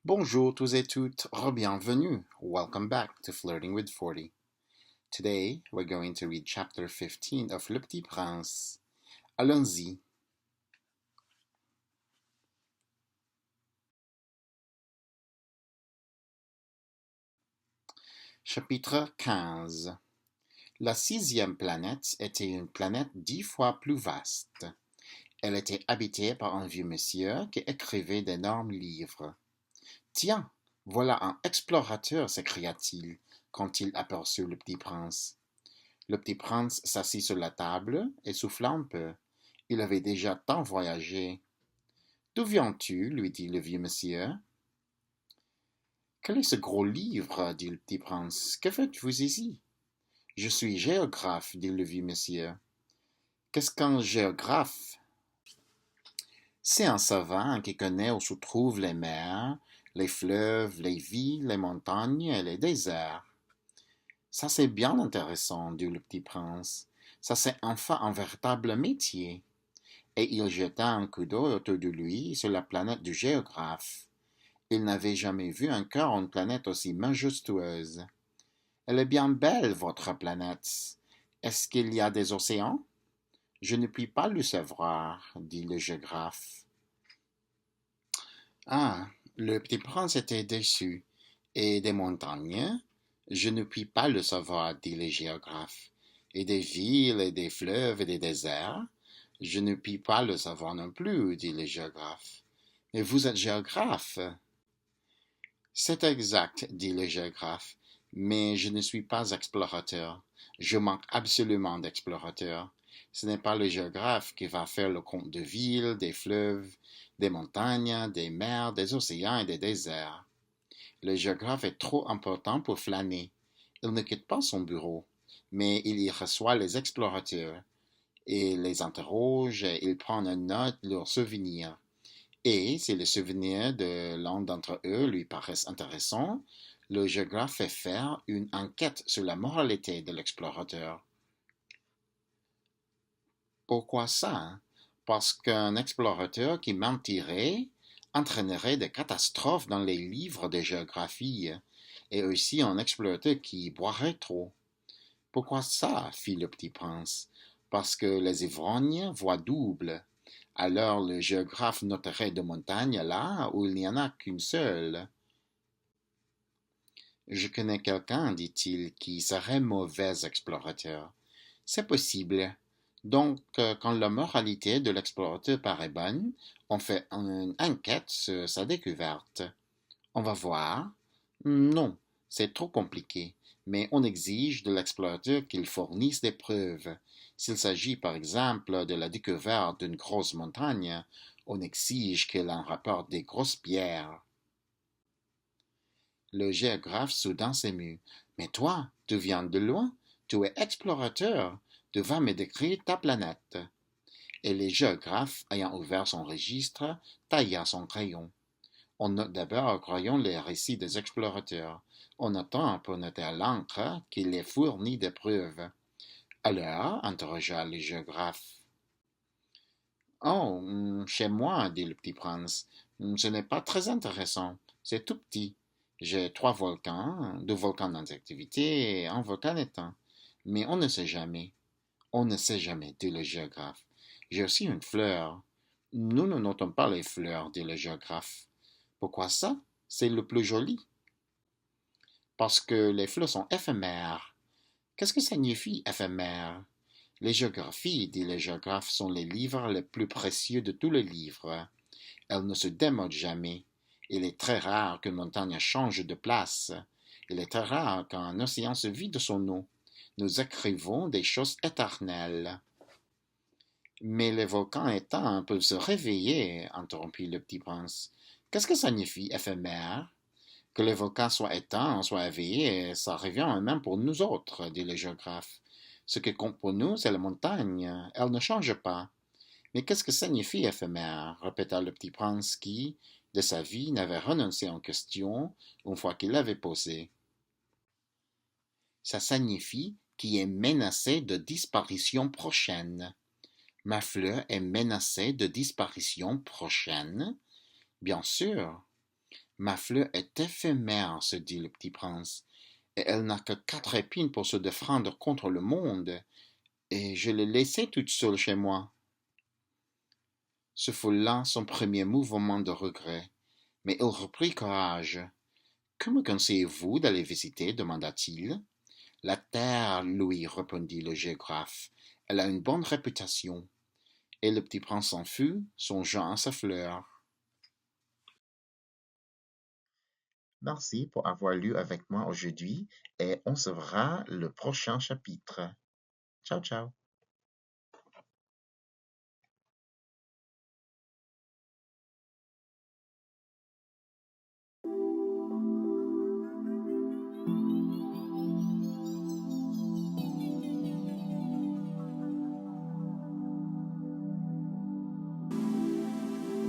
Bonjour tous et toutes, re-bienvenue. Welcome back to Flirting with 40. Today, we're going to read chapter 15 of Le Petit Prince. Allons-y. Chapitre 15. La sixième planète était une planète 10 fois plus vaste. Elle était habitée par un vieux monsieur qui écrivait d'énormes livres. Tiens, voilà un explorateur, s'écria-t-il quand il aperçut le petit prince. Le petit prince s'assit sur la table et souffla un peu. Il avait déjà tant voyagé. D'où viens-tu? Lui dit le vieux monsieur. Quel est ce gros livre? Dit le petit prince. Que faites-vous ici? Je suis géographe, dit le vieux monsieur. Qu'est-ce qu'un géographe? C'est un savant qui connaît où se trouvent les mers, les fleuves, les villes, les montagnes et les déserts. Ça c'est bien intéressant, dit le petit prince. Ça c'est enfin un véritable métier. Et il jeta un coup d'œil autour de lui sur la planète du géographe. Il n'avait jamais vu encore une planète aussi majestueuse. Elle est bien belle, votre planète. Est-ce qu'il y a des océans? Je ne puis pas le savoir, dit le géographe. Ah, le petit prince était déçu. Et des montagnes? Je ne puis pas le savoir, dit le géographe. Et des villes, et des fleuves, et des déserts? Je ne puis pas le savoir non plus, dit le géographe. Mais vous êtes géographe. C'est exact, dit le géographe, mais je ne suis pas explorateur. Je manque absolument d'explorateurs. Ce n'est pas le géographe qui va faire le compte de villes, des fleuves, des montagnes, des mers, des océans et des déserts. Le géographe est trop important pour flâner. Il ne quitte pas son bureau, mais il y reçoit les explorateurs. Il les interroge, il prend en note leurs souvenirs. Et si les souvenirs de l'un d'entre eux lui paraissent intéressants, le géographe fait faire une enquête sur la moralité de l'explorateur. Pourquoi ça? Parce qu'un explorateur qui mentirait entraînerait des catastrophes dans les livres de géographie, et aussi un explorateur qui boirait trop. Pourquoi ça? Fit le petit prince. Parce que les ivrognes voient double. Alors le géographe noterait de montagnes là où il n'y en a qu'une seule. Je connais quelqu'un, dit-il, qui serait mauvais explorateur. C'est possible. Donc, quand la moralité de l'explorateur paraît bonne, on fait une enquête sur sa découverte. On va voir. Non, c'est trop compliqué, mais on exige de l'explorateur qu'il fournisse des preuves. S'il s'agit par exemple de la découverte d'une grosse montagne, on exige qu'il en rapporte des grosses pierres. Le géographe soudain s'émut. Mais toi, tu viens de loin, tu es explorateur, tu vas me décrire ta planète. Et le géographe, ayant ouvert son registre, tailla son crayon. On note d'abord, croyons, les récits des explorateurs. On attend pour noter à l'encre qu'il les fournit des preuves. Alors, interrogea le géographe. Oh, chez moi, dit le petit prince, ce n'est pas très intéressant. C'est tout petit. J'ai 3 volcans, 2 volcans en activité et un volcan éteint. Mais on ne sait jamais. On ne sait jamais, dit le géographe. J'ai aussi une fleur. Nous ne notons pas les fleurs, dit le géographe. Pourquoi ça? C'est le plus joli. Parce que les fleurs sont éphémères. Qu'est-ce que ça signifie éphémère? Les géographies, dit le géographe, sont les livres les plus précieux de tous les livres. Elles ne se démodent jamais. Il est très rare qu'une montagne change de place. Il est très rare qu'un océan se vide de son eau. Nous écrivons des choses éternelles. Mais les volcans éteints peuvent se réveiller, interrompit le petit prince. Qu'est-ce que ça signifie éphémère? Que les volcans soient éteints, soient éveillés, ça revient même pour nous autres, dit le géographe. Ce qui compte pour nous, c'est la montagne. Elle ne change pas. Mais qu'est-ce que signifie éphémère? Répéta le petit prince qui, de sa vie, n'avait renoncé en question une fois qu'il l'avait posée. Ça signifie qui est menacé de disparition prochaine. Ma fleur est menacée de disparition prochaine? Bien sûr. Ma fleur est éphémère, se dit le petit prince, et elle n'a que 4 épines pour se défendre contre le monde, et je l'ai laissée toute seule chez moi. Ce fut là son premier mouvement de regret, mais il reprit courage. Que me conseillez-vous d'aller visiter demanda-t-il. La terre, lui répondit le géographe. Elle a une bonne réputation. Et le petit prince s'en fut, songeant à sa fleur. Merci pour avoir lu avec moi aujourd'hui et on se verra le prochain chapitre. Ciao, ciao.